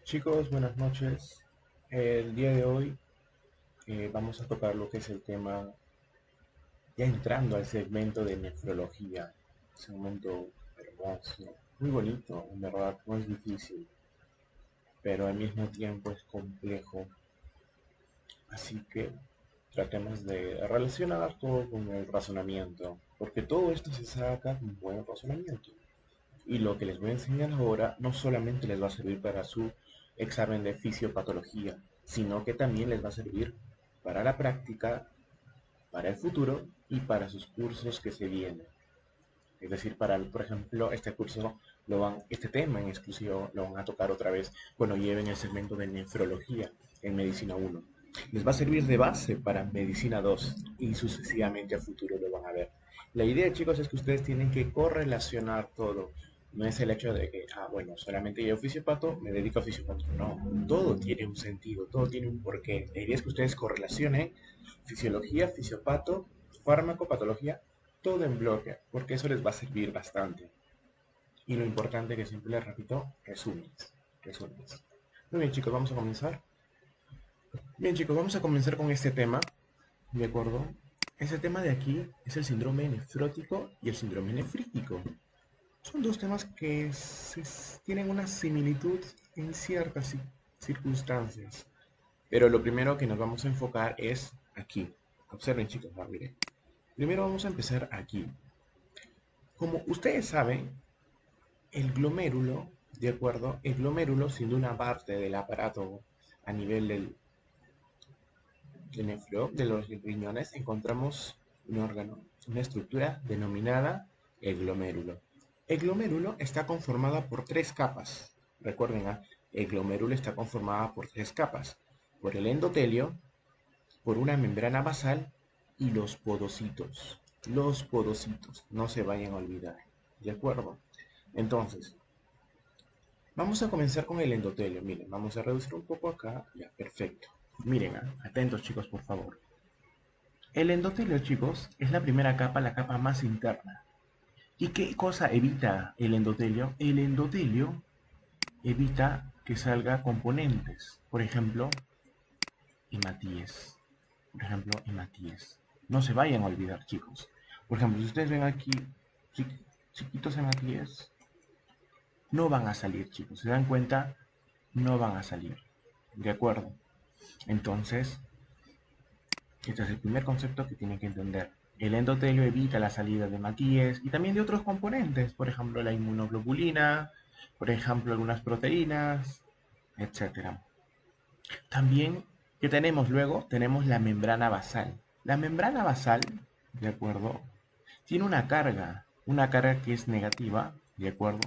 Chicos, buenas noches. El día de hoy vamos a tocar lo que es el tema, ya entrando al segmento de nefrología. Segmento hermoso, muy bonito, en verdad, no es difícil, pero al mismo tiempo es complejo. Así que tratemos de relacionar todo con el razonamiento, porque todo esto se saca con buen razonamiento. Y lo que les voy a enseñar ahora no solamente les va a servir para su examen de fisiopatología, sino que también les va a servir para la práctica, para el futuro y para sus cursos que se vienen. Es decir, por ejemplo, este curso este tema en exclusivo lo van a tocar otra vez cuando lleven el segmento de nefrología en Medicina 1. Les va a servir de base para Medicina 2 y sucesivamente a futuro lo van a ver. La idea, chicos, es que ustedes tienen que correlacionar todo. No es el hecho de que, bueno, solamente yo fisiopato, me dedico a fisiopato. No, todo tiene un sentido, todo tiene un porqué. La idea es que ustedes correlacionen fisiología, fisiopato, fármaco, patología, todo en bloque, porque eso les va a servir bastante. Y lo importante que siempre les repito, resúmenes, resúmenes. Muy bien, chicos, vamos a comenzar. Bien, chicos, vamos a comenzar con este tema, ¿de acuerdo? Este tema de aquí es el síndrome nefrótico y el síndrome nefrítico. Son dos temas que tienen una similitud en ciertas circunstancias. Pero lo primero que nos vamos a enfocar es aquí. Observen, chicos, miren. Primero vamos a empezar aquí. Como ustedes saben, el glomérulo, ¿de acuerdo? El glomérulo, siendo una parte del aparato a nivel del nefro, de los riñones, encontramos un órgano, una estructura denominada el glomérulo. El glomérulo está conformada por tres capas. Recuerden, el glomérulo está conformada por tres capas. Por el endotelio, por una membrana basal y los podocitos. Los podocitos, no se vayan a olvidar. ¿De acuerdo? Entonces, vamos a comenzar con el endotelio. Miren, vamos a reducir un poco acá. Ya, perfecto. Miren, atentos chicos, por favor. El endotelio, chicos, es la primera capa, la capa más interna. ¿Y qué cosa evita el endotelio? El endotelio evita que salga componentes. Por ejemplo, hematíes. Por ejemplo, hematíes. No se vayan a olvidar, chicos. Por ejemplo, si ustedes ven aquí chiquitos hematíes, no van a salir, chicos. ¿Se dan cuenta? No van a salir. ¿De acuerdo? Entonces, este es el primer concepto que tienen que entender. El endotelio evita la salida de matíes y también de otros componentes, por ejemplo, la inmunoglobulina, por ejemplo, algunas proteínas, etcétera. También, ¿qué tenemos luego? Tenemos la membrana basal. La membrana basal, ¿de acuerdo? Tiene una carga que es negativa, ¿de acuerdo?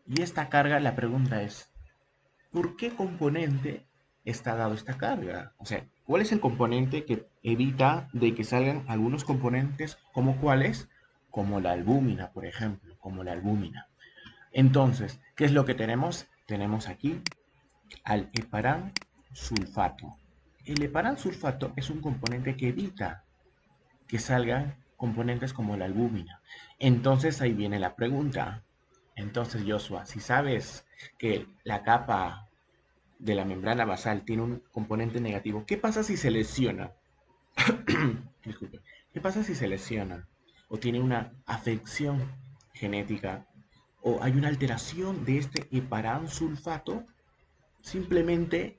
Y esta carga, la pregunta es, ¿por qué componente está dado esta carga? O sea, ¿cuál es el componente que evita de que salgan algunos componentes como cuáles? Como la albúmina, por ejemplo, como la albúmina. Entonces, ¿qué es lo que tenemos? Tenemos aquí al heparán sulfato. El heparán sulfato es un componente que evita que salgan componentes como la albúmina. Entonces ahí viene la pregunta. Entonces, Joshua, si sabes que la capa de la membrana basal tiene un componente negativo, ¿qué pasa si se lesiona? Disculpe. ¿Qué pasa si se lesiona? O tiene una afección genética, o hay una alteración de este heparán sulfato, simplemente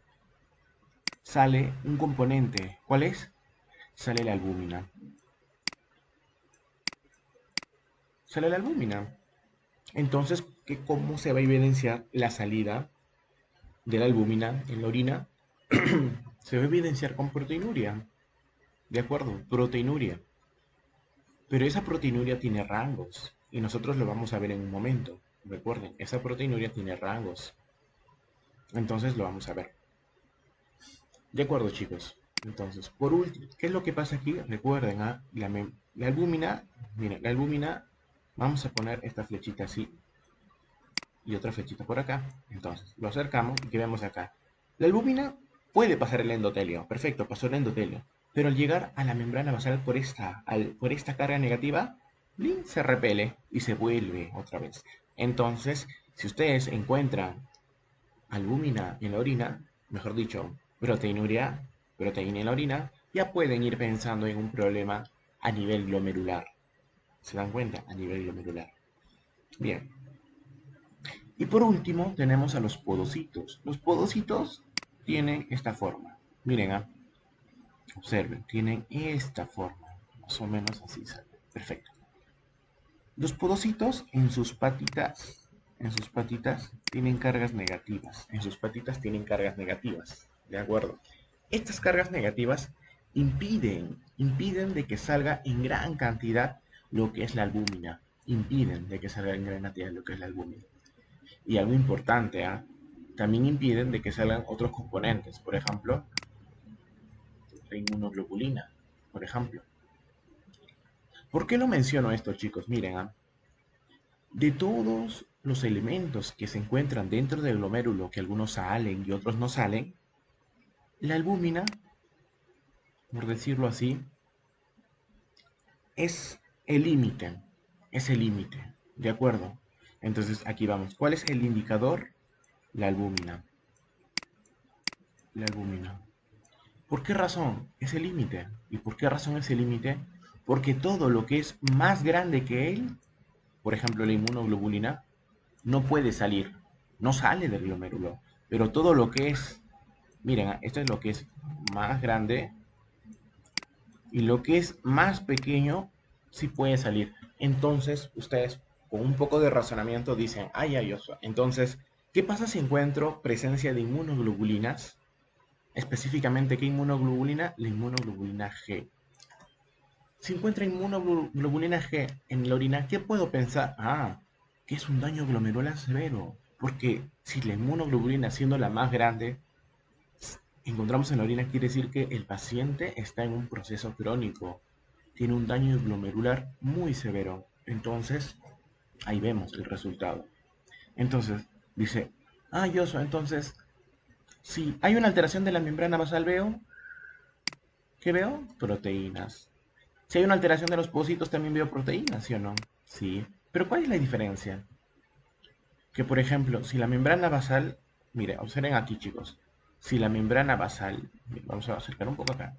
sale un componente. ¿Cuál es? Sale la albúmina. Sale la albúmina. Entonces, ¿cómo se va a evidenciar la salida de la albúmina en la orina? Se va a evidenciar con proteinuria. ¿De acuerdo? Proteinuria. Pero esa proteinuria tiene rangos y nosotros lo vamos a ver en un momento. Recuerden, esa proteinuria tiene rangos. Entonces lo vamos a ver. De acuerdo, chicos. Entonces, por último, ¿qué es lo que pasa aquí? Recuerden, la albúmina, miren, la albúmina, vamos a poner esta flechita así y otra flechita por acá. Entonces, lo acercamos y ¿qué vemos acá? La albúmina puede pasar el endotelio. Perfecto, pasó el endotelio. Pero al llegar a la membrana basal por esta carga negativa, ¡blin! Se repele y se vuelve otra vez. Entonces, si ustedes encuentran albúmina en la orina, mejor dicho, proteína en la orina, ya pueden ir pensando en un problema a nivel glomerular. ¿Se dan cuenta? A nivel glomerular. Bien. Y por último tenemos a los podocitos. Los podocitos tienen esta forma. Miren, observen, tienen esta forma. Más o menos así sale. Perfecto. Los podocitos en sus patitas tienen cargas negativas. En sus patitas tienen cargas negativas. ¿De acuerdo? Estas cargas negativas impiden de que salga en gran cantidad lo que es la albúmina. Impiden de que salga en gran cantidad lo que es la albúmina. Y algo importante, también impiden de que salgan otros componentes. Por ejemplo, la inmunoglobulina. Por ejemplo. ¿Por qué lo menciono esto, chicos? Miren, de todos los elementos que se encuentran dentro del glomérulo, que algunos salen y otros no salen, la albúmina, por decirlo así, es el límite. Es el límite. ¿De acuerdo? Entonces, aquí vamos. ¿Cuál es el indicador? La albúmina. La albúmina. ¿Por qué razón es el límite? ¿Y por qué razón es el límite? Porque todo lo que es más grande que él, por ejemplo la inmunoglobulina, no puede salir, no sale del glomérulo. Pero todo lo que es, miren, esto es lo que es más grande y lo que es más pequeño sí puede salir. Entonces, ustedes con un poco de razonamiento dicen, ay, ay, oso. Entonces, ¿qué pasa si encuentro presencia de inmunoglobulinas? Específicamente, ¿qué inmunoglobulina? La inmunoglobulina G. Si encuentra inmunoglobulina G en la orina, ¿qué puedo pensar? Que es un daño glomerular severo. Porque si la inmunoglobulina, siendo la más grande, encontramos en la orina, quiere decir que el paciente está en un proceso crónico. Tiene un daño glomerular muy severo. Entonces, ahí vemos el resultado. Entonces, dice, Yoso, entonces, si hay una alteración de la membrana basal, ¿qué veo? Proteínas. Si hay una alteración de los pocitos, también veo proteínas, ¿sí o no? Sí. Pero ¿cuál es la diferencia? Que, por ejemplo, si la membrana basal, mire, observen aquí, chicos. Si la membrana basal, vamos a acercar un poco acá.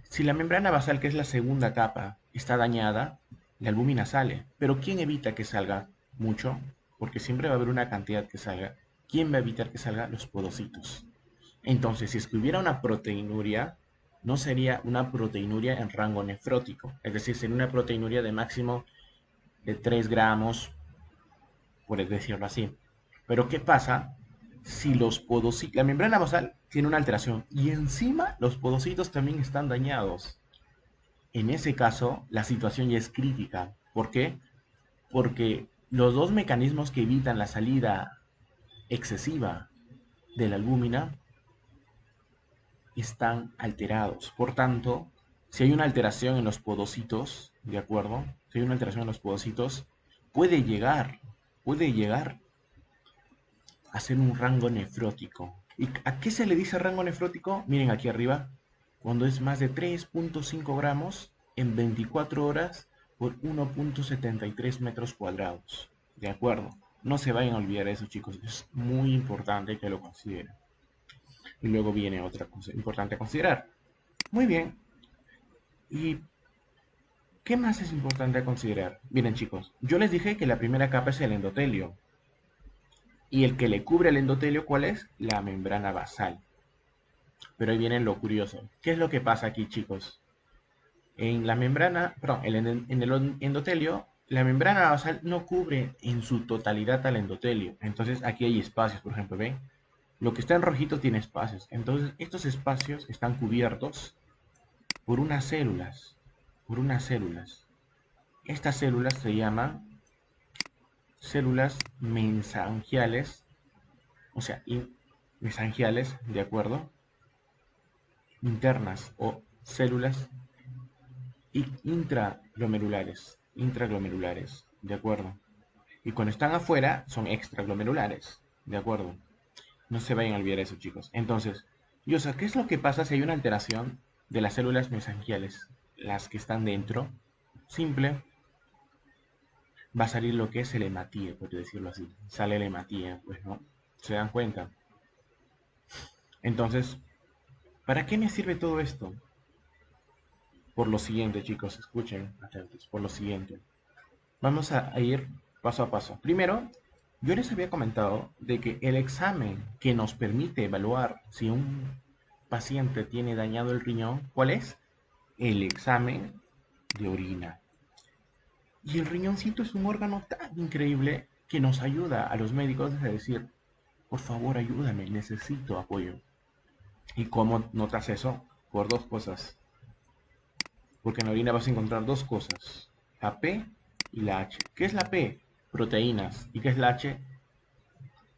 Si la membrana basal, que es la segunda capa, está dañada, la albúmina sale. Pero ¿quién evita que salga mucho? Porque siempre va a haber una cantidad que salga. ¿Quién va a evitar que salga? Los podocitos. Entonces, si es que hubiera una proteinuria, no sería una proteinuria en rango nefrótico. Es decir, sería una proteinuria de máximo de 3 gramos, por decirlo así. Pero ¿qué pasa si los podocitos, la membrana basal tiene una alteración y encima los podocitos también están dañados? En ese caso, la situación ya es crítica. ¿Por qué? Porque los dos mecanismos que evitan la salida excesiva de la albúmina están alterados. Por tanto, si hay una alteración en los podocitos, ¿de acuerdo? Si hay una alteración en los podocitos, puede llegar a ser un rango nefrótico. ¿Y a qué se le dice rango nefrótico? Miren aquí arriba, cuando es más de 3.5 gramos en 24 horas por 1.73 metros cuadrados. ¿De acuerdo? No se vayan a olvidar eso, chicos. Es muy importante que lo consideren. Y luego viene otra cosa importante a considerar. Muy bien. ¿Y qué más es importante a considerar? Miren, chicos, yo les dije que la primera capa es el endotelio. Y el que le cubre el endotelio, ¿cuál es? La membrana basal. Pero ahí viene lo curioso. ¿Qué es lo que pasa aquí, chicos? En la membrana, perdón, en el endotelio, la membrana basal no cubre en su totalidad al endotelio. Entonces aquí hay espacios, por ejemplo, ¿ven? Lo que está en rojito tiene espacios. Entonces estos espacios están cubiertos por unas células. Por unas células. Estas células se llaman células mesangiales, o sea, mesangiales, ¿de acuerdo? Internas o células intraglomerulares, ¿de acuerdo? Y cuando están afuera son extraglomerulares, ¿de acuerdo? No se vayan a olvidar eso, chicos. Entonces, Yosa, ¿qué es lo que pasa si hay una alteración de las células mesangiales? Las que están dentro, simple, va a salir lo que es el hematíe, por decirlo así. Sale el hematíe, pues, ¿no? ¿Se dan cuenta? Entonces, ¿para qué me sirve todo esto? Por lo siguiente, chicos, escuchen, atentos, por lo siguiente. Vamos a ir paso a paso. Primero, yo les había comentado de que el examen que nos permite evaluar si un paciente tiene dañado el riñón, ¿cuál es? El examen de orina. Y el riñoncito es un órgano tan increíble que nos ayuda a los médicos a decir, por favor, ayúdame, necesito apoyo. ¿Y cómo notas eso? Por dos cosas. Porque en la orina vas a encontrar dos cosas, la P y la H. ¿Qué es la P? Proteínas. ¿Y qué es la H?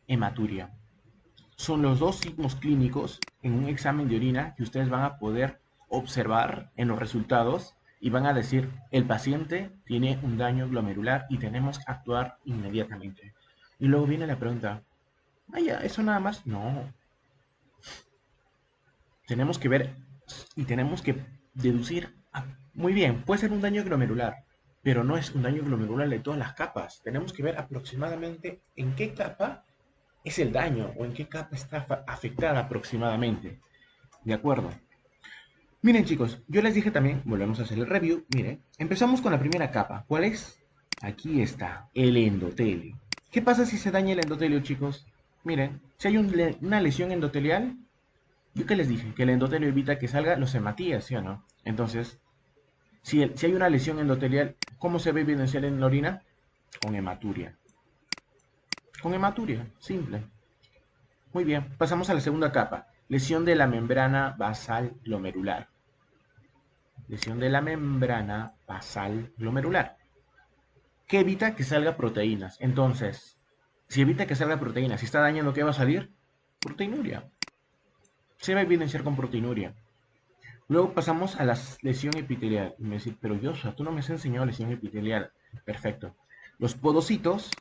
Hematuria. Son los dos signos clínicos en un examen de orina que ustedes van a poder observar en los resultados y van a decir, el paciente tiene un daño glomerular y tenemos que actuar inmediatamente. Y luego viene la pregunta, vaya, ¿eso nada más? No. Tenemos que ver y tenemos que deducir, muy bien, puede ser un daño glomerular, pero no es un daño glomerular de todas las capas. Tenemos que ver aproximadamente en qué capa es el daño o en qué capa está afectada aproximadamente. ¿De acuerdo? Miren chicos, yo les dije también, volvemos a hacer el review, miren, empezamos con la primera capa. ¿Cuál es? Aquí está, el endotelio. ¿Qué pasa si se daña el endotelio, chicos? Miren, si hay una lesión endotelial, ¿yo qué les dije? Que el endotelio evita que salga los hematías, ¿sí o no? Entonces, si hay una lesión endotelial, ¿cómo se ve evidenciar en la orina? Con hematuria. Con hematuria, simple. Muy bien, pasamos a la segunda capa. Lesión de la membrana basal glomerular. Lesión de la membrana basal glomerular. ¿Qué evita que salga proteínas? Entonces, si evita que salga proteínas, si está dañando, ¿qué va a salir? Proteinuria. Se va a evidenciar con proteinuria. Luego pasamos a la lesión epitelial. Y me decís, pero Joshua, tú no me has enseñado lesión epitelial. Perfecto. Los podocitos,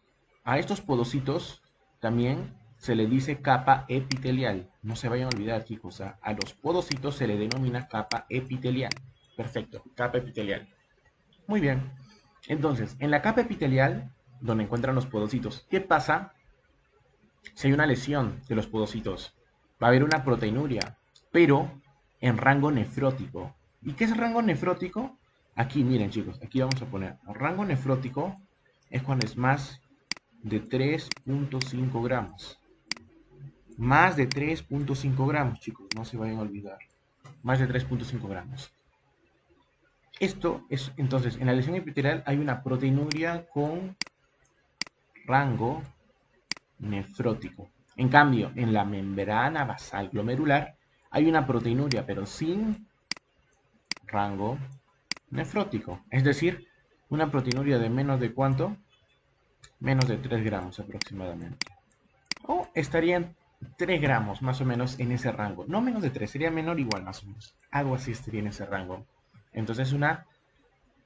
a estos podocitos también se le dice capa epitelial. No se vayan a olvidar, chicos. A los podocitos se le denomina capa epitelial. Perfecto, capa epitelial. Muy bien. Entonces, en la capa epitelial, donde encuentran los podocitos, ¿qué pasa si hay una lesión de los podocitos? Va a haber una proteinuria, pero en rango nefrótico. ¿Y qué es rango nefrótico? Aquí, miren chicos, aquí vamos a poner, rango nefrótico es cuando es más de 3.5 gramos. Más de 3.5 gramos, chicos, no se vayan a olvidar. Más de 3.5 gramos. Esto es, entonces, en la lesión epitelial hay una proteinuria con rango nefrótico. En cambio, en la membrana basal glomerular hay una proteinuria, pero sin rango nefrótico. Es decir, una proteinuria de menos de ¿cuánto? Menos de 3 gramos aproximadamente. O estarían 3 gramos más o menos en ese rango. No menos de 3, sería menor igual más o menos. Algo así estaría en ese rango. Entonces una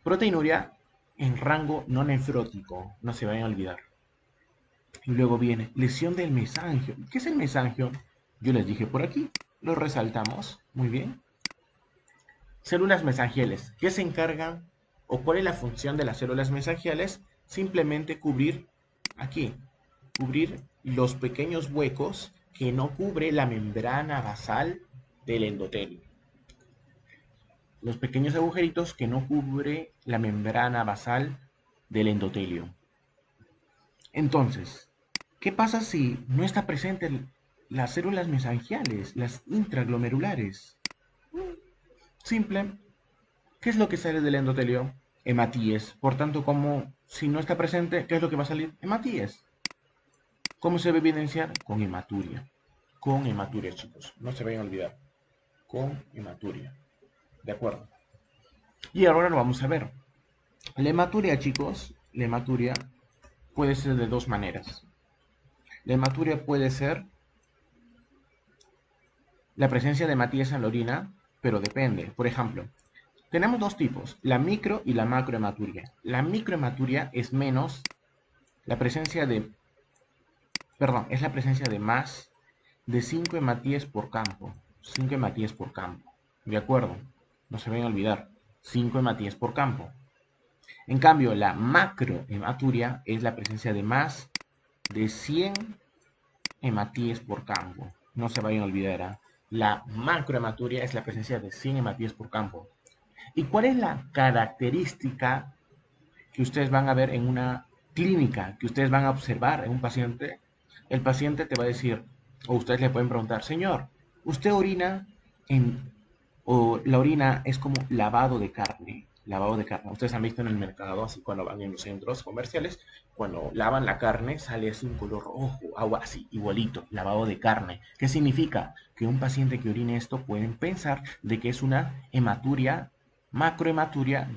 proteinuria en rango no nefrótico. No se vayan a olvidar. Y luego viene lesión del mesangio. ¿Qué es el mesangio? Yo les dije por aquí. Lo resaltamos. Muy bien. Células mesangiales. ¿Qué se encargan o cuál es la función de las células mesangiales? Simplemente cubrir aquí. Cubrir los pequeños huecos que no cubre la membrana basal del endotelio. Los pequeños agujeritos que no cubre la membrana basal del endotelio. Entonces, ¿qué pasa si no está presente las células mesangiales, las intraglomerulares? Simple. ¿Qué es lo que sale del endotelio? Hematíes. Por tanto, como si no está presente, ¿qué es lo que va a salir? Hematíes. ¿Cómo se va a evidenciar? Con hematuria. Con hematuria, chicos. No se vayan a olvidar. Con hematuria. ¿De acuerdo? Y ahora lo vamos a ver. La hematuria, chicos, la hematuria puede ser de dos maneras. La hematuria puede ser la presencia de hematíes en la orina, pero depende. Por ejemplo, tenemos dos tipos, la micro y la macrohematuria. La microhematuria es menos la presencia de, es la presencia de más de 5 hematíes por campo. 5 hematíes por campo. ¿De acuerdo? No se vayan a olvidar. 5 hematíes por campo. En cambio, la macrohematuria es la presencia de más de 100 hematíes por campo. No se vayan a olvidar. La macrohematuria es la presencia de 100 hematíes por campo. ¿Y cuál es la característica que ustedes van a ver en una clínica, que ustedes van a observar en un paciente? El paciente te va a decir, o ustedes le pueden preguntar, señor, ¿usted orina en, o la orina es como lavado de carne? Lavado de carne. Ustedes han visto en el mercado, así cuando van en los centros comerciales, cuando lavan la carne sale así un color rojo, agua así, igualito, lavado de carne. ¿Qué significa? Que un paciente que orine esto pueden pensar de que es una hematuria, macrohematuria,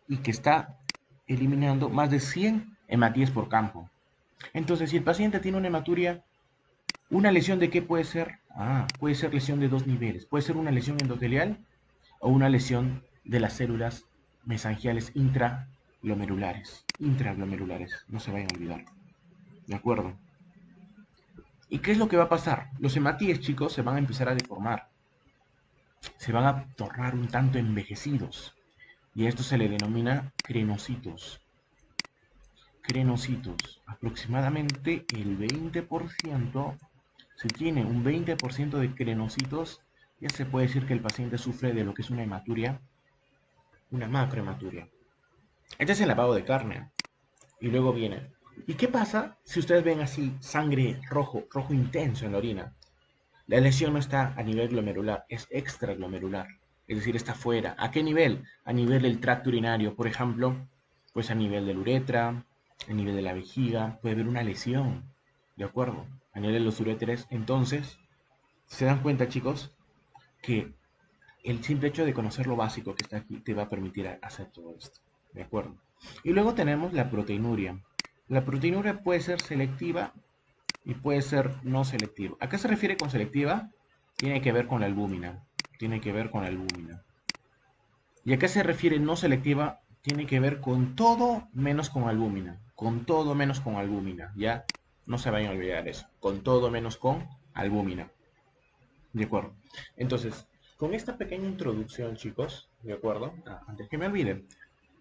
y que está eliminando más de 100 hematíes por campo. Entonces, si el paciente tiene una hematuria, ¿una lesión de qué puede ser? Puede ser lesión de dos niveles. Puede ser una lesión endotelial o una lesión de las células mesangiales intraglomerulares. Intraglomerulares, no se vayan a olvidar. ¿De acuerdo? ¿Y qué es lo que va a pasar? Los hematíes, chicos, se van a empezar a deformar. Se van a tornar un tanto envejecidos. Y a esto se le denomina crenocitos. Crenocitos. Aproximadamente el 20%, si tiene un 20% de crenocitos, ya se puede decir que el paciente sufre de lo que es una hematuria, una macrohematuria. Este es el lavado de carne. Y luego viene. ¿Y qué pasa si ustedes ven así sangre rojo, rojo intenso en la orina? La lesión no está a nivel glomerular, es extraglomerular. Es decir, está fuera. ¿A qué nivel? A nivel del tracto urinario, por ejemplo, pues a nivel de la uretra, a nivel de la vejiga, puede haber una lesión. ¿De acuerdo? A nivel de los uréteres. Entonces, se dan cuenta, chicos, que el simple hecho de conocer lo básico que está aquí te va a permitir hacer todo esto. ¿De acuerdo? Y luego tenemos la proteinuria. La proteinuria puede ser selectiva y puede ser no selectiva. ¿A qué se refiere con selectiva? Tiene que ver con la albúmina. Tiene que ver con la albúmina. ¿Y a qué se refiere no selectiva? Tiene que ver con todo menos con albúmina. Con todo menos con albúmina. Ya no se vayan a olvidar eso. Con todo menos con albúmina. ¿De acuerdo? Entonces, con esta pequeña introducción, chicos, ¿de acuerdo? Antes que me olviden,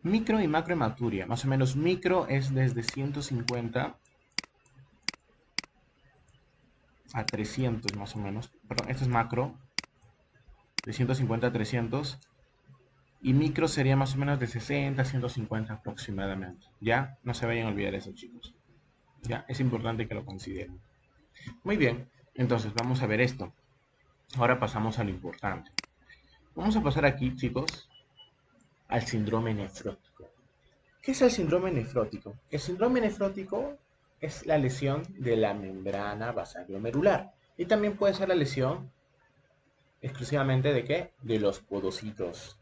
micro y macrohematuria. Más o menos micro es desde 150 a 300 más o menos. Perdón, esto es macro, de 150 a 300. Y micro sería más o menos de 60 a 150 aproximadamente. Ya, no se vayan a olvidar eso, chicos. Ya, es importante que lo consideren. Muy bien, entonces vamos a ver esto. Ahora pasamos a lo importante. Vamos a pasar aquí, chicos, al síndrome nefrótico. ¿Qué es el síndrome nefrótico? El síndrome nefrótico es la lesión de la membrana basal glomerular. Y también puede ser la lesión exclusivamente de qué? De los podocitos.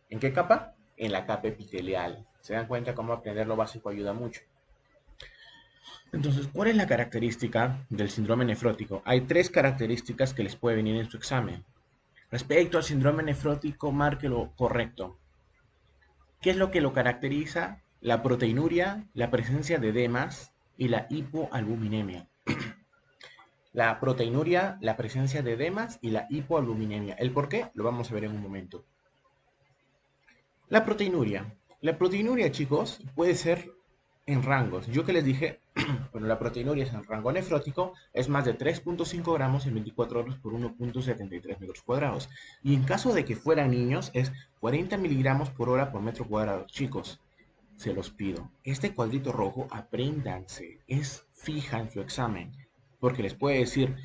¿En qué capa? En la capa epitelial. ¿Se dan cuenta cómo aprender lo básico ayuda mucho? Entonces, ¿cuál es la característica del síndrome nefrótico? Hay tres características que les puede venir en su examen. Respecto al síndrome nefrótico, marque lo correcto. ¿Qué es lo que lo caracteriza? La proteinuria, la presencia de edemas y la hipoalbuminemia. La proteinuria, la presencia de edemas y la hipoalbuminemia. ¿El por qué? Lo vamos a ver en un momento. La proteinuria. La proteinuria, chicos, puede ser en rangos. Yo que les dije, bueno, la proteinuria es en rango nefrótico, es más de 3.5 gramos en 24 horas por 1.73 metros cuadrados. Y en caso de que fueran niños, es 40 miligramos por hora por metro cuadrado. Chicos, se los pido. Este cuadrito rojo, apréndanse, es fija en su examen, porque les puede decir,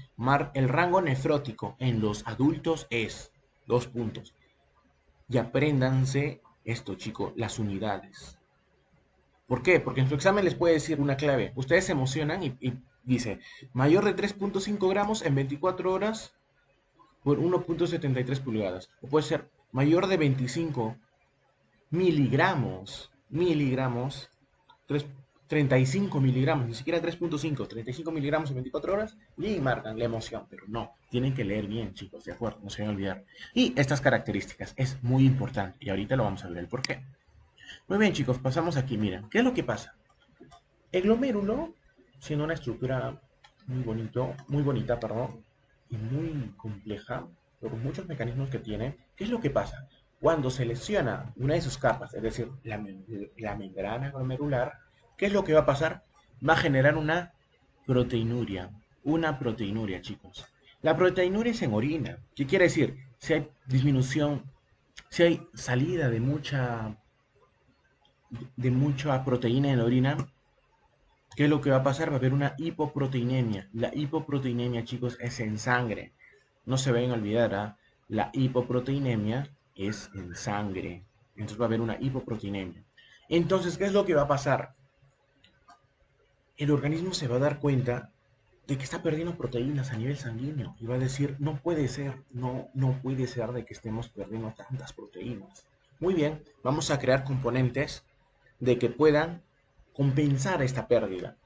el rango nefrótico en los adultos es, dos puntos. Y apréndanse esto, chicos, las unidades. ¿Por qué? Porque en su examen les puede decir una clave. Ustedes se emocionan y dice, mayor de 3.5 gramos en 24 horas por 1.73 pulgadas. O puede ser mayor de 25 miligramos, 35 miligramos, ni siquiera 3.5, 35 miligramos en 24 horas, y marcan la emoción, pero no, tienen que leer bien, chicos, de acuerdo, no se vayan a olvidar. Y estas características es muy importante, y ahorita lo vamos a ver el por qué. Muy bien, chicos, pasamos aquí, miren, ¿qué es lo que pasa? El glomérulo, siendo una estructura muy bonita, perdón, y muy compleja, por muchos mecanismos que tiene, ¿qué es lo que pasa? Cuando se lesiona una de sus capas, es decir, la membrana glomerular, ¿qué es lo que va a pasar? Va a generar una proteinuria, chicos. La proteinuria es en orina. ¿Qué quiere decir? Si hay disminución, si hay salida de mucha proteína en la orina, ¿qué es lo que va a pasar? Va a haber una hipoproteinemia. La hipoproteinemia, chicos, es en sangre. No se vayan a olvidar, ¿ah? La hipoproteinemia es en sangre. Entonces va a haber una hipoproteinemia. Entonces, ¿qué es lo que va a pasar? El organismo se va a dar cuenta de que está perdiendo proteínas a nivel sanguíneo y va a decir, no puede ser, no puede ser de que estemos perdiendo tantas proteínas. Muy bien, vamos a crear componentes de que puedan compensar esta pérdida.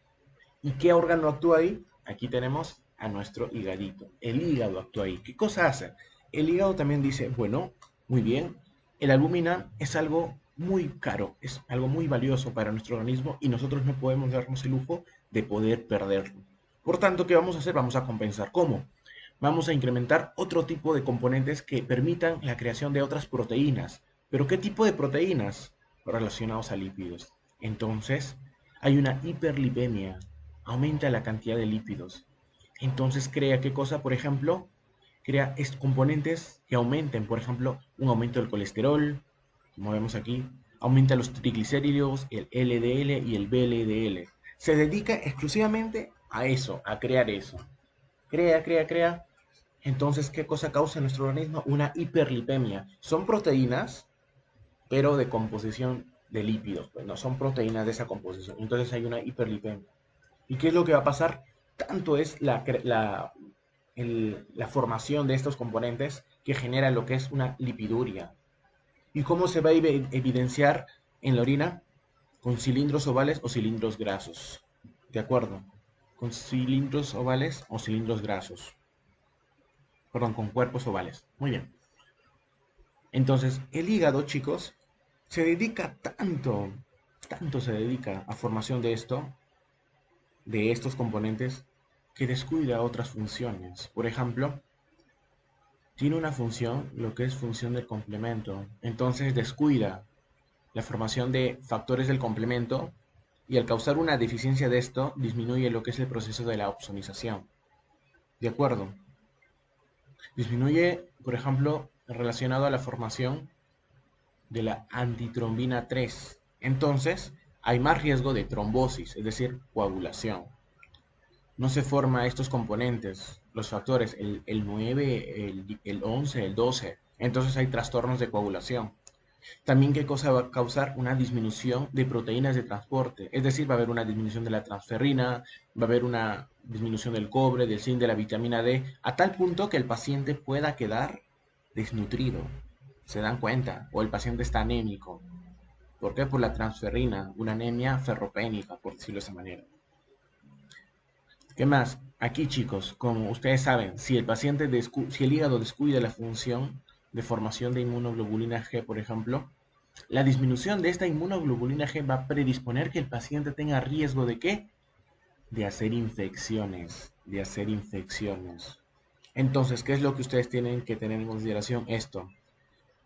¿Y qué órgano actúa ahí? Aquí tenemos a nuestro higadito. El hígado actúa ahí. ¿Qué cosa hace? El hígado también dice, bueno, muy bien, el albúmina es algo muy caro, es algo muy valioso para nuestro organismo y nosotros no podemos darnos el lujo de poder perderlo. Por tanto, ¿qué vamos a hacer? Vamos a compensar. ¿Cómo? Vamos a incrementar otro tipo de componentes que permitan la creación de otras proteínas. ¿Pero qué tipo de proteínas? Relacionados a lípidos. Entonces, hay una hiperlipemia, aumenta la cantidad de lípidos. Entonces crea qué cosa, por ejemplo, crea componentes que aumenten, por ejemplo, un aumento del colesterol, como vemos aquí, aumenta los triglicéridos, el LDL y el VLDL. Se dedica exclusivamente a eso, a crear eso. Crea, crea, crea. Entonces, ¿qué cosa causa en nuestro organismo? Una hiperlipemia. Son proteínas, pero de composición de lípidos, pues no son proteínas de esa composición. Entonces hay una hiperlipemia. ¿Y qué es lo que va a pasar? Tanto es la formación de estos componentes que genera lo que es una lipiduria. ¿Y cómo se va a evidenciar en la orina? Con cilindros ovales o cilindros grasos. ¿De acuerdo? Con cilindros ovales o cilindros grasos. Perdón, con cuerpos ovales. Muy bien. Entonces, el hígado, chicos, se dedica tanto se dedica a formación de estos componentes, que descuida otras funciones. Por ejemplo, tiene una función, lo que es función del complemento. Entonces descuida la formación de factores del complemento y al causar una deficiencia de esto, disminuye lo que es el proceso de la opsonización. ¿De acuerdo? Disminuye, por ejemplo, relacionado a la formación de la antitrombina 3. Entonces, hay más riesgo de trombosis, es decir, coagulación. No se forman estos componentes, los factores, el 9, el 11, el 12. Entonces hay trastornos de coagulación. También, ¿qué cosa va a causar? Una disminución de proteínas de transporte. Es decir, va a haber una disminución de la transferrina, va a haber una disminución del cobre, del zinc, de la vitamina D, a tal punto que el paciente pueda quedar desnutrido. ¿Se dan cuenta? O el paciente está anémico. ¿Por qué? Por la transferrina, una anemia ferropénica, por decirlo de esa manera. ¿Qué más? Aquí, chicos, como ustedes saben, si el hígado descuida la función de formación de inmunoglobulina G, por ejemplo, la disminución de esta inmunoglobulina G va a predisponer que el paciente tenga riesgo de ¿qué? De hacer infecciones, de hacer infecciones. Entonces, ¿qué es lo que ustedes tienen que tener en consideración? Esto.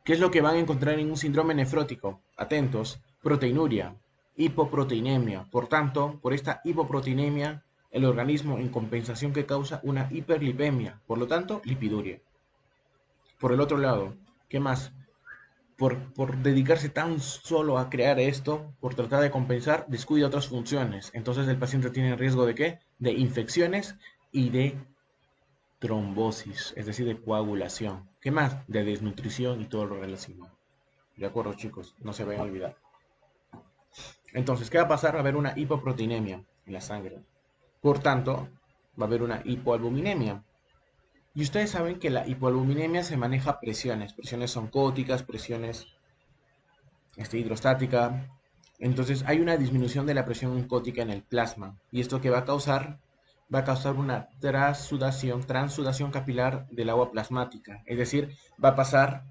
¿Qué es lo que van a encontrar en un síndrome nefrótico? Atentos, proteinuria, hipoproteinemia. Por tanto, por esta hipoproteinemia, el organismo en compensación que causa una hiperlipemia, por lo tanto, lipiduria. Por el otro lado, ¿qué más? Por dedicarse tan solo a crear esto, por tratar de compensar, descuida otras funciones. Entonces el paciente tiene riesgo de ¿qué? De infecciones y de trombosis, es decir, de coagulación. ¿Qué más? De desnutrición y todo lo relacionado. De acuerdo, chicos, no se vayan a olvidar. Entonces, ¿qué va a pasar? Va a haber una hipoproteinemia en la sangre. Por tanto, va a haber una hipoalbuminemia. Y ustedes saben que la hipoalbuminemia se maneja a presiones oncóticas, presiones hidrostática. Entonces, hay una disminución de la presión oncótica en el plasma. ¿Y esto qué va a causar? Va a causar una transudación capilar del agua plasmática. Es decir, va a pasar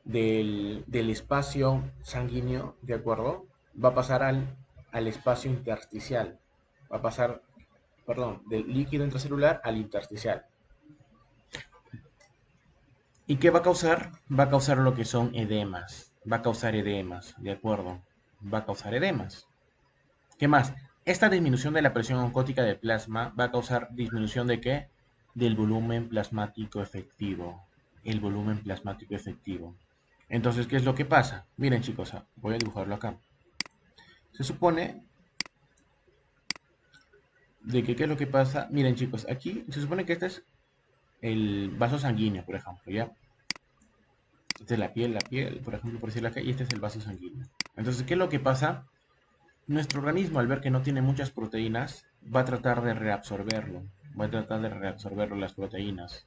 del espacio sanguíneo, ¿de acuerdo? Va a pasar al espacio intersticial. Va a pasar, perdón, del líquido intracelular al intersticial. ¿Y qué va a causar? Va a causar lo que son edemas. Va a causar edemas, ¿de acuerdo? Va a causar edemas. ¿Qué más? Esta disminución de la presión oncótica del plasma va a causar disminución de qué? del volumen plasmático efectivo. El volumen plasmático efectivo. Entonces, ¿qué es lo que pasa? Miren, chicos, voy a dibujarlo acá. Se supone de que, ¿qué es lo que pasa? Miren, chicos, aquí se supone que este es el vaso sanguíneo, por ejemplo, ¿ya? Esta es la piel, por ejemplo, por decirlo acá, y este es el vaso sanguíneo. Entonces, ¿qué es lo que pasa? Nuestro organismo, al ver que no tiene muchas proteínas, va a tratar de reabsorberlo. Va a tratar de reabsorberlo las proteínas.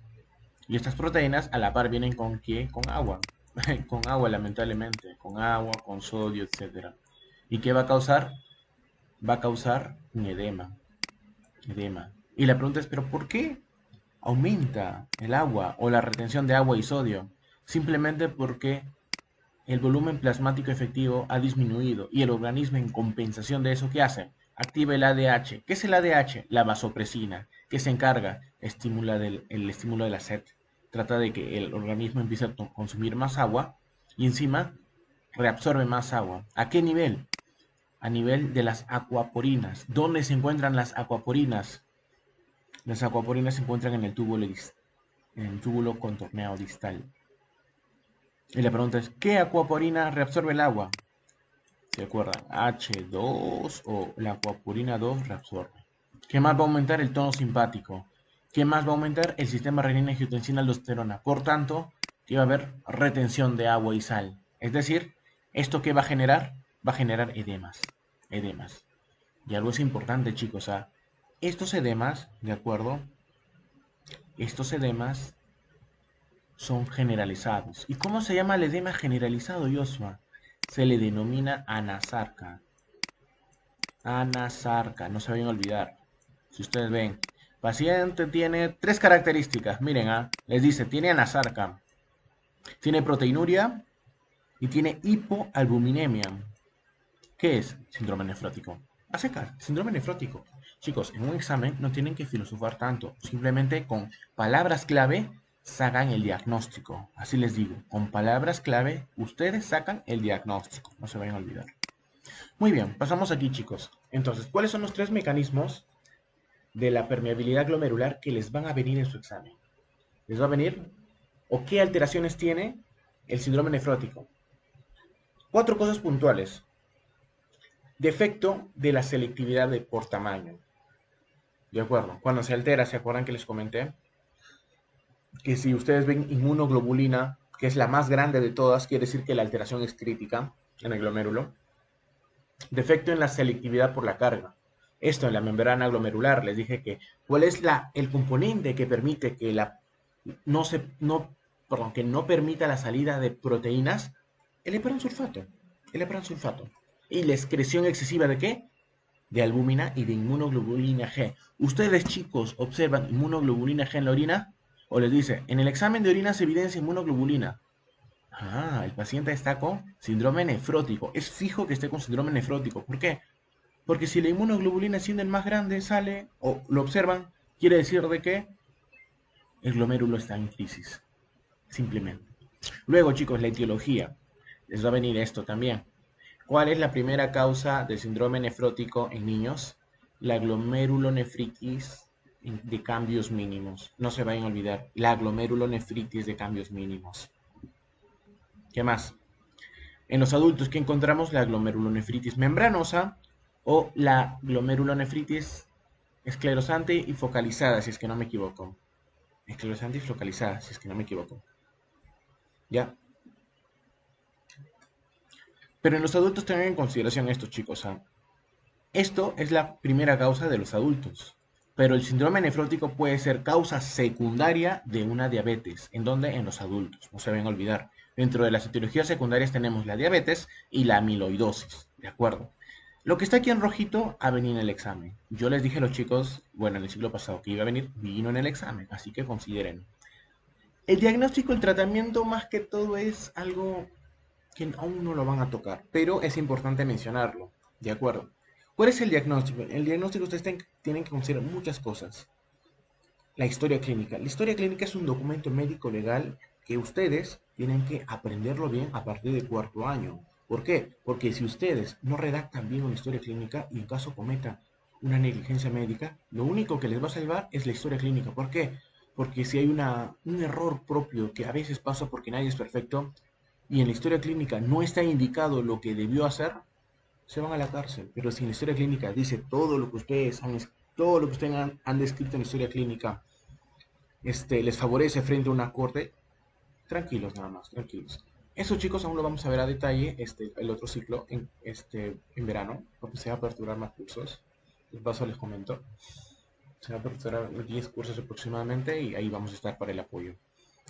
Y estas proteínas a la par vienen con ¿qué? Con agua. Con agua, lamentablemente. Con agua, con sodio, etcétera. ¿Y qué va a causar? Va a causar un edema. Edema. Y la pregunta es, ¿pero por qué aumenta el agua o la retención de agua y sodio? Simplemente porque el volumen plasmático efectivo ha disminuido y el organismo en compensación de eso, ¿qué hace? Activa el ADH. ¿Qué es el ADH? La vasopresina, que se encarga, estimula el estímulo de la sed. Trata de que el organismo empiece a consumir más agua y encima reabsorbe más agua. ¿A qué nivel? A nivel de las acuaporinas. ¿Dónde se encuentran las acuaporinas? Las acuaporinas se encuentran en el túbulo contorneado distal. Y la pregunta es, ¿qué acuaporina reabsorbe el agua? ¿Se acuerdan? H2 o la acuapurina 2 reabsorbe. ¿Qué más va a aumentar? El tono simpático. ¿Qué más va a aumentar? El sistema renina-angiotensina-aldosterona. Por tanto, que va a haber retención de agua y sal. Es decir, ¿esto qué va a generar? Va a generar edemas. Edemas. Y algo es importante, chicos. Estos edemas, ¿de acuerdo? Estos edemas son generalizados. ¿Y cómo se llama el edema generalizado, Joshua? Se le denomina anasarca. Anasarca, no se vayan a olvidar. Si ustedes ven, paciente tiene tres características. Miren, les dice, tiene anasarca, tiene proteinuria y tiene hipoalbuminemia. ¿Qué es? Síndrome nefrótico. A secas, síndrome nefrótico. Chicos, en un examen no tienen que filosofar tanto. Simplemente con palabras clave sacan el diagnóstico. Así les digo, con palabras clave ustedes sacan el diagnóstico. No se vayan a olvidar. Muy bien, pasamos aquí, chicos. Entonces, ¿cuáles son los tres mecanismos de la permeabilidad glomerular que les van a venir en su examen? ¿Les va a venir? ¿O qué alteraciones tiene el síndrome nefrótico? Cuatro cosas puntuales. Defecto de la selectividad por tamaño. ¿De acuerdo? Cuando se altera, ¿se acuerdan que les comenté? Que si ustedes ven inmunoglobulina, que es la más grande de todas, quiere decir que la alteración es crítica en el glomérulo. Defecto en la selectividad por la carga. Esto en la membrana glomerular, les dije que cuál es el componente que permite que que no permita la salida de proteínas, el heparansulfato. El heparansulfato. ¿Y la excreción excesiva de qué? De albúmina y de inmunoglobulina G. ¿Ustedes, chicos, observan inmunoglobulina G en la orina? ¿O les dice, en el examen de orina se evidencia inmunoglobulina? El paciente está con síndrome nefrótico. Es fijo que esté con síndrome nefrótico. ¿Por qué? Porque si la inmunoglobulina siendo el más grande sale o lo observan, quiere decir de que el glomérulo está en crisis. Simplemente. Luego, chicos, la etiología. Les va a venir esto también. ¿Cuál es la primera causa de síndrome nefrótico en niños? La glomerulonefritis de cambios mínimos. No se vayan a olvidar. La glomerulonefritis de cambios mínimos. ¿Qué más? En los adultos, ¿qué encontramos? La glomerulonefritis membranosa o la glomerulonefritis esclerosante y focalizada, si es que no me equivoco. Esclerosante y focalizada, si es que no me equivoco. ¿Ya? Pero en los adultos tengan en consideración esto, chicos. Esto es la primera causa de los adultos. Pero el síndrome nefrótico puede ser causa secundaria de una diabetes. ¿En dónde? En los adultos. No se deben olvidar. Dentro de las etiologías secundarias tenemos la diabetes y la amiloidosis. ¿De acuerdo? Lo que está aquí en rojito ha venido en el examen. Yo les dije a los chicos, bueno, en el ciclo pasado que iba a venir, vino en el examen. Así que consideren. El diagnóstico, el tratamiento, más que todo es algo que aún no lo van a tocar. Pero es importante mencionarlo. ¿De acuerdo? ¿Cuál es el diagnóstico? El diagnóstico ustedes tienen que considerar muchas cosas. La historia clínica. La historia clínica es un documento médico legal que ustedes tienen que aprenderlo bien a partir del cuarto año. ¿Por qué? Porque si ustedes no redactan bien una historia clínica y en caso cometan una negligencia médica, lo único que les va a salvar es la historia clínica. ¿Por qué? porque si hay un error propio que a veces pasa porque nadie es perfecto y en la historia clínica no está indicado lo que debió hacer, se van a la cárcel. Pero si en la historia clínica dice todo lo que ustedes han descrito en la historia clínica, les favorece frente a una corte, tranquilos nada más, tranquilos. Eso chicos aún lo vamos a ver a detalle el otro ciclo en verano, porque se va a aperturar más cursos. De paso les comento. Se va a aperturar 10 cursos aproximadamente y ahí vamos a estar para el apoyo.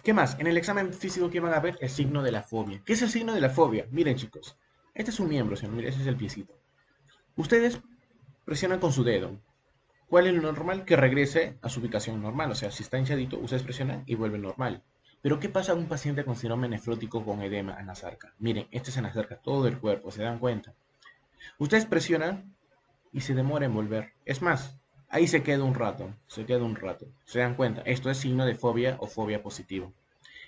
¿Qué más? En el examen físico que van a ver el signo de la fobia. ¿Qué es el signo de la fobia? Miren chicos, este es un miembro, ¿sí? Miren, ese es el piecito. Ustedes presionan con su dedo. ¿Cuál es lo normal? Que regrese a su ubicación normal. O sea, si está hinchadito, ustedes presionan y vuelve normal. Pero ¿qué pasa a un paciente con síndrome nefrótico con edema anasarca? Miren, este se anasarca todo el cuerpo, ¿se dan cuenta? Ustedes presionan y se demora en volver. Es más, ahí se queda un rato, se queda un rato. ¿Se dan cuenta? Esto es signo de fobia o fobia positivo.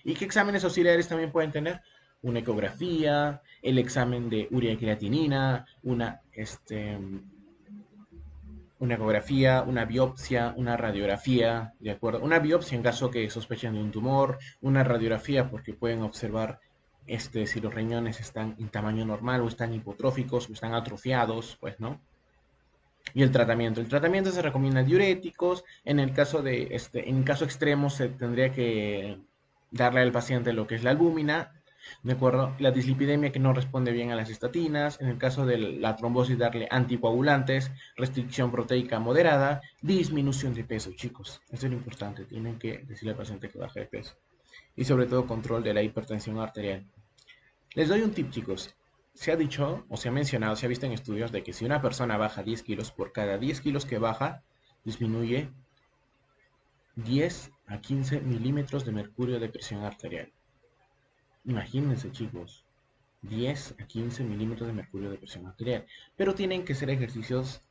¿Y qué exámenes auxiliares también pueden tener? Una ecografía, el examen de urea y creatinina, una ecografía, una biopsia, una radiografía, ¿de acuerdo? Una biopsia en caso que sospechen de un tumor, una radiografía porque pueden observar si los riñones están en tamaño normal o están hipotróficos o están atrofiados, pues, ¿no? Y el tratamiento. El tratamiento se recomienda diuréticos. En caso extremo se tendría que darle al paciente lo que es la albúmina, ¿de acuerdo? La dislipidemia que no responde bien a las estatinas. En el caso de la trombosis, darle anticoagulantes, restricción proteica moderada, disminución de peso, chicos. Esto es lo importante. Tienen que decirle al paciente que baje de peso. Y sobre todo control de la hipertensión arterial. Les doy un tip, chicos. Se ha dicho, o se ha mencionado, se ha visto en estudios de que si una persona baja 10 kilos, por cada 10 kilos que baja, disminuye 10 a 15 milímetros de mercurio de presión arterial. Imagínense, chicos, 10 a 15 milímetros de mercurio de presión arterial. Pero tienen que ser ejercicios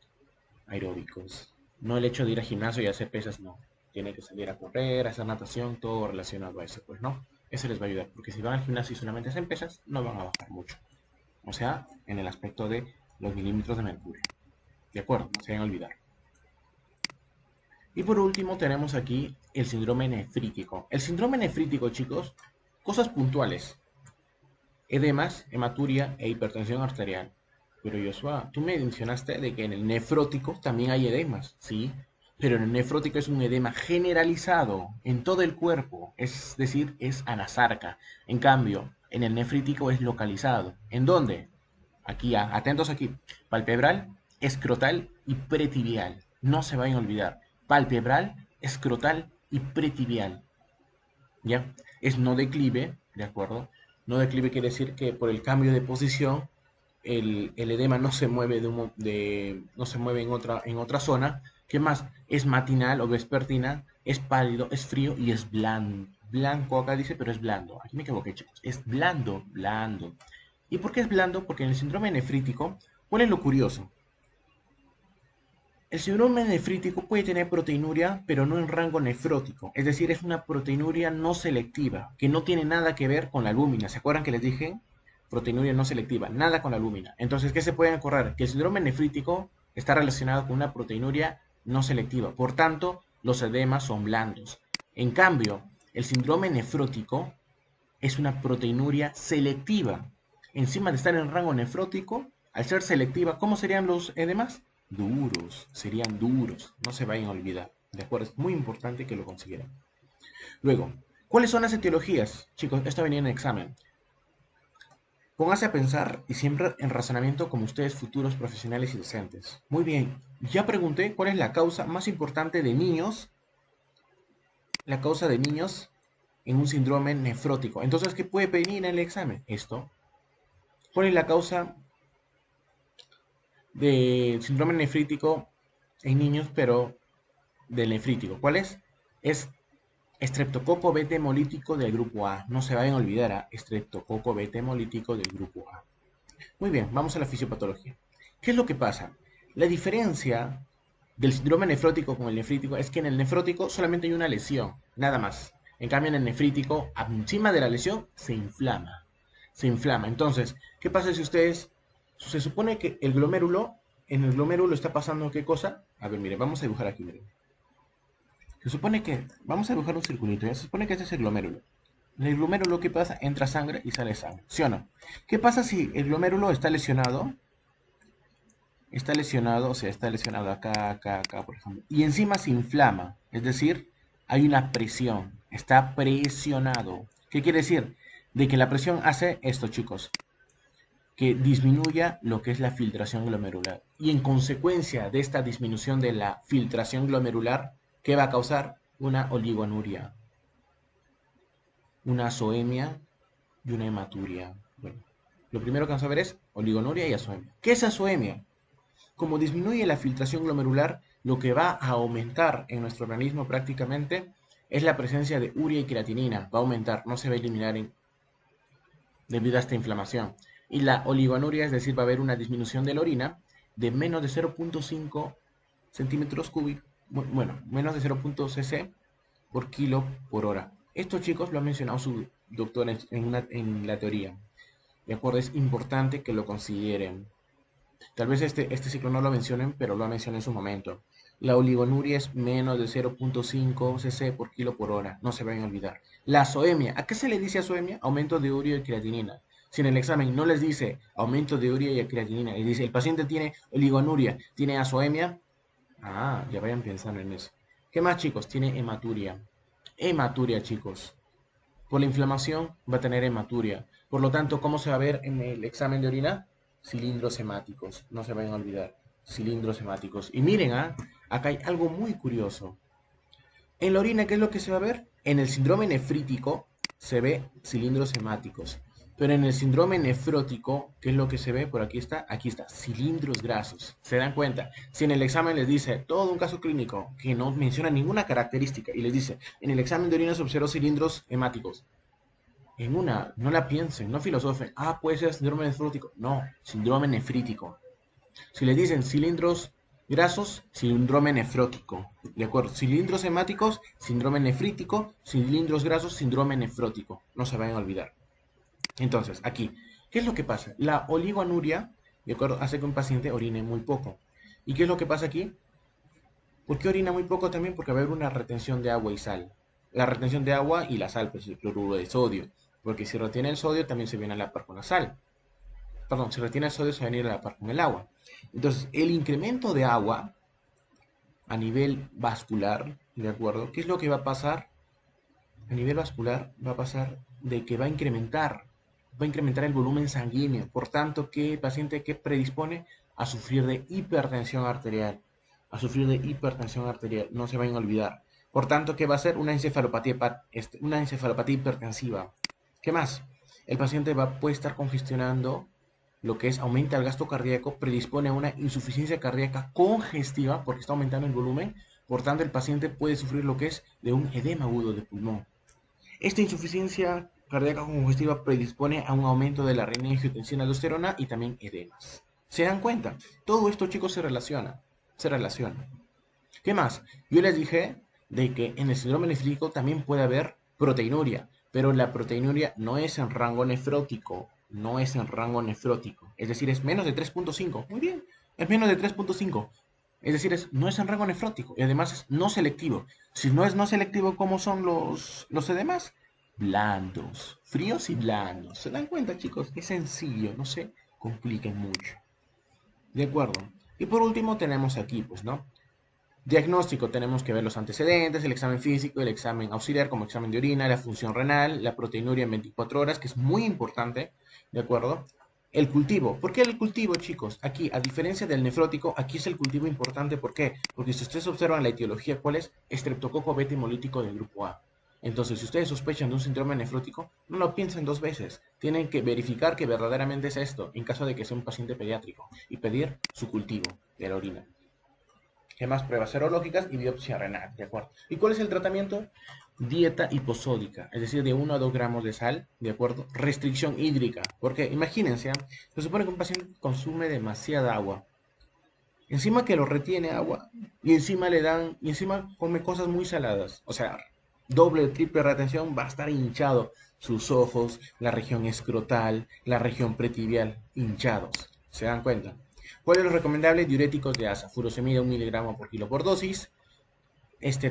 aeróbicos. No el hecho de ir al gimnasio y hacer pesas, no. Tienen que salir a correr, a hacer natación, todo relacionado a eso, pues no. Eso les va a ayudar, porque si van al gimnasio y solamente hacen pesas, no van a bajar mucho. O sea, en el aspecto de los milímetros de mercurio. De acuerdo, no se vayan a olvidar. Y por último tenemos aquí el síndrome nefrítico. El síndrome nefrítico, chicos, cosas puntuales. Edemas, hematuria e hipertensión arterial. Pero Joshua, tú me mencionaste de que en el nefrótico también hay edemas, ¿sí? Pero en el nefrótico es un edema generalizado en todo el cuerpo, es decir, es anasarca. En cambio, en el nefrítico es localizado. ¿En dónde? Aquí, atentos aquí. Palpebral, escrotal y pretibial. No se vayan a olvidar. Palpebral, escrotal y pretibial. ¿Ya? Es no declive, ¿de acuerdo? No declive quiere decir que por el cambio de posición el edema no se mueve no se mueve en otra zona. ¿Qué más? Es matinal o vespertina, es pálido, es frío y es blando. Blanco acá dice, pero es blando. Aquí me equivoqué, chicos. Es blando, blando. ¿Y por qué es blando? Porque en el síndrome nefrítico, ¿cuál es lo curioso? El síndrome nefrítico puede tener proteinuria, pero no en rango nefrótico. Es decir, es una proteinuria no selectiva, que no tiene nada que ver con la albúmina. ¿Se acuerdan que les dije? Proteinuria no selectiva, nada con la albúmina. Entonces, ¿qué se puede acordar? Que el síndrome nefrítico está relacionado con una proteinuria no selectiva. Por tanto, los edemas son blandos. En cambio, el síndrome nefrótico es una proteinuria selectiva. Encima de estar en rango nefrótico, al ser selectiva, ¿cómo serían los edemas? Duros, serían duros, no se vayan a olvidar. ¿De acuerdo? Es muy importante que lo consideren. Luego, ¿cuáles son las etiologías? Chicos, esto venía en el examen. Póngase a pensar y siempre en razonamiento como ustedes futuros profesionales y docentes. Muy bien, ya pregunté cuál es la causa más importante de niños, la causa de niños en un síndrome nefrótico. Entonces, ¿qué puede venir en el examen? Esto. ¿Cuál es la causa de síndrome nefrítico en niños, pero del nefrítico? ¿Cuál es? Es estreptococo beta hemolítico del grupo A. No se vayan a olvidar a estreptococo beta hemolítico del grupo A. Muy bien, vamos a la fisiopatología. ¿Qué es lo que pasa? La diferencia del síndrome nefrótico con el nefrítico es que en el nefrótico solamente hay una lesión, nada más. En cambio, en el nefrítico, encima de la lesión, se inflama. Se inflama. Entonces, ¿qué pasa si ustedes... Se supone que en el glomérulo está pasando qué cosa? A ver, miren, vamos a dibujar aquí, miren. Se supone que, vamos a dibujar un circulito, ¿ya? Se supone que este es el glomérulo. En el glomérulo, ¿qué pasa? Entra sangre y sale sangre, ¿sí o no? ¿Qué pasa si el glomérulo está lesionado? Está lesionado, o sea, está lesionado acá, acá, acá, por ejemplo. Y encima se inflama, es decir, hay una presión, está presionado. ¿Qué quiere decir? De que la presión hace esto, chicos, que disminuya lo que es la filtración glomerular. Y en consecuencia de esta disminución de la filtración glomerular, ¿qué va a causar? Una oligonuria, una azoemia y una hematuria. Bueno, lo primero que vamos a ver es oligonuria y azoemia. ¿Qué es azoemia? Como disminuye la filtración glomerular, lo que va a aumentar en nuestro organismo prácticamente es la presencia de urea y creatinina. Va a aumentar, no se va a eliminar debido a esta inflamación. Y la oligonuria, es decir, va a haber una disminución de la orina de menos de 0.5 centímetros cúbicos, bueno, menos de 0.5 cc por kilo por hora. Esto, chicos, lo ha mencionado su doctor en la teoría. De acuerdo, es importante que lo consideren. Tal vez este ciclo no lo mencionen, pero lo mencioné en su momento. La oligonuria es menos de 0.5 cc por kilo por hora, no se vayan a olvidar. La azoemia, ¿a qué se le dice azoemia? Aumento de urea y creatinina. Si en el examen no les dice aumento de urea y creatinina, y dice el paciente tiene oligonuria, tiene azoemia, ya vayan pensando en eso. ¿Qué más, chicos? Tiene hematuria. Hematuria, chicos. Por la inflamación va a tener hematuria. Por lo tanto, ¿cómo se va a ver en el examen de orina? Cilindros hemáticos. No se vayan a olvidar. Cilindros hemáticos. Y miren, acá hay algo muy curioso. En la orina, ¿qué es lo que se va a ver? En el síndrome nefrítico se ve cilindros hemáticos. Pero en el síndrome nefrótico, ¿qué es lo que se ve? Por aquí está, cilindros grasos. ¿Se dan cuenta? Si en el examen les dice todo un caso clínico que no menciona ninguna característica y les dice, en el examen de orina se observó cilindros hemáticos, no la piensen, no filosofen, puede ser síndrome nefrótico. No, síndrome nefrítico. Si les dicen cilindros grasos, síndrome nefrótico. ¿De acuerdo? Cilindros hemáticos, síndrome nefrítico. Cilindros grasos, síndrome nefrótico. No se vayan a olvidar. Entonces, aquí, ¿qué es lo que pasa? La oligoanuria, ¿de acuerdo? Hace que un paciente orine muy poco. ¿Y qué es lo que pasa aquí? ¿Por qué orina muy poco también? Porque va a haber una retención de agua y sal. La retención de agua y la sal, pues el cloruro de sodio. Porque si retiene el sodio, también se viene a la par con la sal. Perdón, si retiene el sodio, se va a venir a la par con el agua. Entonces, el incremento de agua a nivel vascular, ¿de acuerdo? ¿Qué es lo que va a pasar? A nivel vascular va a pasar de que va a incrementar el volumen sanguíneo. Por tanto, ¿qué paciente que predispone a sufrir de hipertensión arterial? A sufrir de hipertensión arterial, no se vayan a olvidar. Por tanto, ¿qué va a ser? Una encefalopatía hipertensiva. ¿Qué más? El paciente puede estar congestionando lo que es aumenta el gasto cardíaco, predispone a una insuficiencia cardíaca congestiva porque está aumentando el volumen, por tanto el paciente puede sufrir lo que es de un edema agudo de pulmón. Esta insuficiencia cardíaca congestiva predispone a un aumento de la renina, angiotensina, aldosterona y también edemas. ¿Se dan cuenta? Todo esto, chicos, se relaciona. ¿Qué más? Yo les dije de que en el síndrome nefrítico también puede haber proteinuria, pero la proteinuria no es en rango nefrótico, no es en rango nefrótico, es decir, es menos de 3.5. Muy bien, es menos de 3.5. Es decir, no es en rango nefrótico y además es no selectivo. Si no es no selectivo, ¿cómo son los edemas? Blandos, fríos y blandos. ¿Se dan cuenta, chicos? Es sencillo, no se compliquen mucho. De acuerdo. Y por último tenemos aquí, pues, ¿no? Diagnóstico, tenemos que ver los antecedentes, el examen físico, el examen auxiliar como examen de orina, la función renal, la proteinuria en 24 horas, que es muy importante, ¿de acuerdo? El cultivo. ¿Por qué el cultivo, chicos? Aquí, a diferencia del nefrótico, aquí es el cultivo importante. ¿Por qué? Porque si ustedes observan la etiología, ¿cuál es? Estreptococo beta hemolítico del grupo A. Entonces, si ustedes sospechan de un síndrome nefrótico, no lo piensen dos veces. Tienen que verificar que verdaderamente es esto, en caso de que sea un paciente pediátrico, y pedir su cultivo de la orina. ¿Qué más? Pruebas serológicas y biopsia renal, ¿de acuerdo? ¿Y cuál es el tratamiento? Dieta hiposódica, es decir, de 1 a 2 gramos de sal, ¿de acuerdo? Restricción hídrica, porque imagínense, se supone que un paciente consume demasiada agua, encima que lo retiene agua, y encima come cosas muy saladas, o sea, doble o triple retención, va a estar hinchado, sus ojos, la región escrotal, la región pretibial, hinchados, ¿se dan cuenta? ¿Cuál es lo recomendable? Diuréticos de asa, furosemida 1 miligramo por kilo por dosis,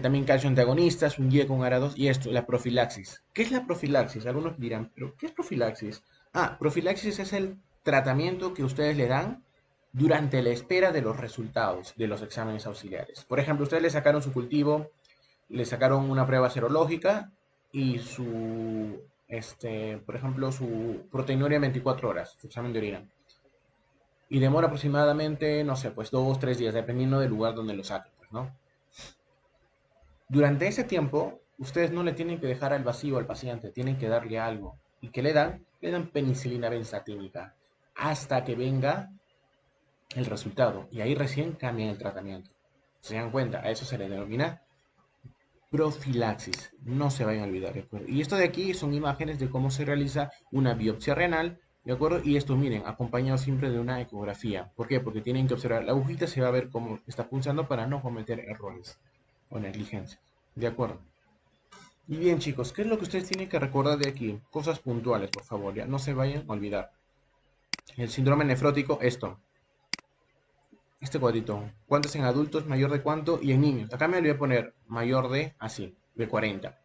También calcio antagonistas, un GIE con ARA2 y esto, la profilaxis. ¿Qué es la profilaxis? Algunos dirán, ¿pero qué es profilaxis? Profilaxis es el tratamiento que ustedes le dan durante la espera de los resultados de los exámenes auxiliares. Por ejemplo, ustedes le sacaron su cultivo, le sacaron una prueba serológica y por ejemplo, su proteinuria en 24 horas, su examen de orina. Y demora aproximadamente, no sé, pues 2, 3 días, dependiendo del lugar donde lo saquen, pues, ¿no? Durante ese tiempo, ustedes no le tienen que dejar al vacío al paciente, tienen que darle algo. ¿Y qué le dan? Le dan penicilina benzatínica hasta que venga el resultado. Y ahí recién cambian el tratamiento. ¿Se dan cuenta? A eso se le denomina profilaxis. No se vayan a olvidar, ¿de acuerdo? Y esto de aquí son imágenes de cómo se realiza una biopsia renal, ¿de acuerdo? Y esto, miren, acompañado siempre de una ecografía. ¿Por qué? Porque tienen que observar la agujita, se va a ver cómo está pulsando para no cometer errores o negligencias. ¿De acuerdo? Y bien, chicos, ¿qué es lo que ustedes tienen que recordar de aquí? Cosas puntuales, por favor, ya no se vayan a olvidar. El síndrome nefrótico, este cuadrito. ¿Cuánto es en adultos? ¿Mayor de cuánto? Y en niños. Acá me lo voy a poner mayor de, así, de 40.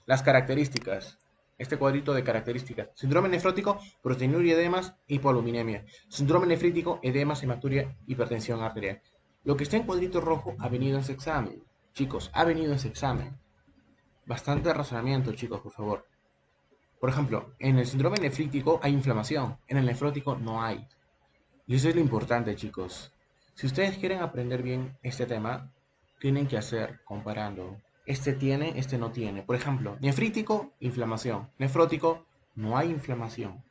Las características. Este cuadrito de características. Síndrome nefrótico, proteinuria, edemas, hipoaluminemia. Síndrome nefrítico, edemas, hematuria, hipertensión arterial. Lo que está en cuadrito rojo ha venido en ese examen. Chicos, ha venido en ese examen. Bastante razonamiento, chicos, por favor. Por ejemplo, en el síndrome nefrítico hay inflamación, en el nefrótico no hay. Y eso es lo importante, chicos. Si ustedes quieren aprender bien este tema, tienen que hacer comparando. Este tiene, este no tiene. Por ejemplo, nefrítico, inflamación. Nefrótico, no hay inflamación.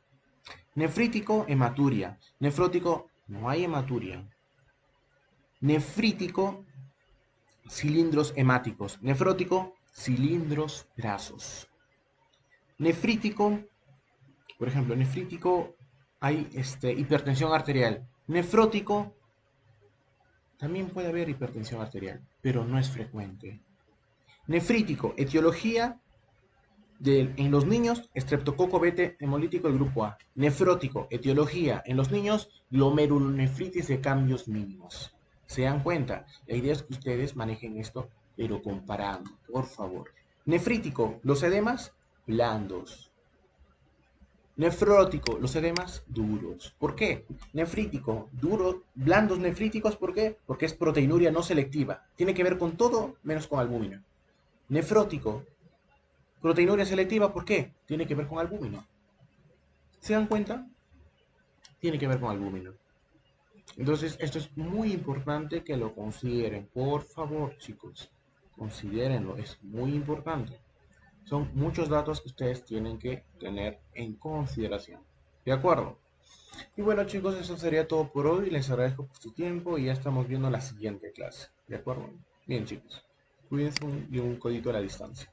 Nefrítico, hematuria. Nefrótico, no hay hematuria. Nefrítico, cilindros hemáticos. Nefrótico, cilindros grasos. Nefrítico, por ejemplo, nefrítico hay hipertensión arterial. Nefrótico también puede haber hipertensión arterial, pero no es frecuente. Nefrítico, etiología en los niños, estreptococo beta hemolítico del grupo A. Nefrótico, etiología en los niños, glomerulonefritis de cambios mínimos. ¿Se dan cuenta? La idea es que ustedes manejen esto, pero comparando, por favor. Nefrítico, los edemas blandos. Nefrótico, los edemas duros. ¿Por qué? Nefrítico, duro, blandos nefríticos, ¿por qué? Porque es proteinuria no selectiva. Tiene que ver con todo menos con albúmina. Nefrótico, proteinuria selectiva, ¿por qué? Tiene que ver con albúmina. ¿Se dan cuenta? Tiene que ver con albúmina. Entonces, esto es muy importante que lo consideren. Por favor, chicos, considérenlo. Es muy importante. Son muchos datos que ustedes tienen que tener en consideración. ¿De acuerdo? Y bueno, chicos, eso sería todo por hoy. Les agradezco por su tiempo y ya estamos viendo la siguiente clase. ¿De acuerdo? Bien, chicos. Cuídense y un codito a la distancia.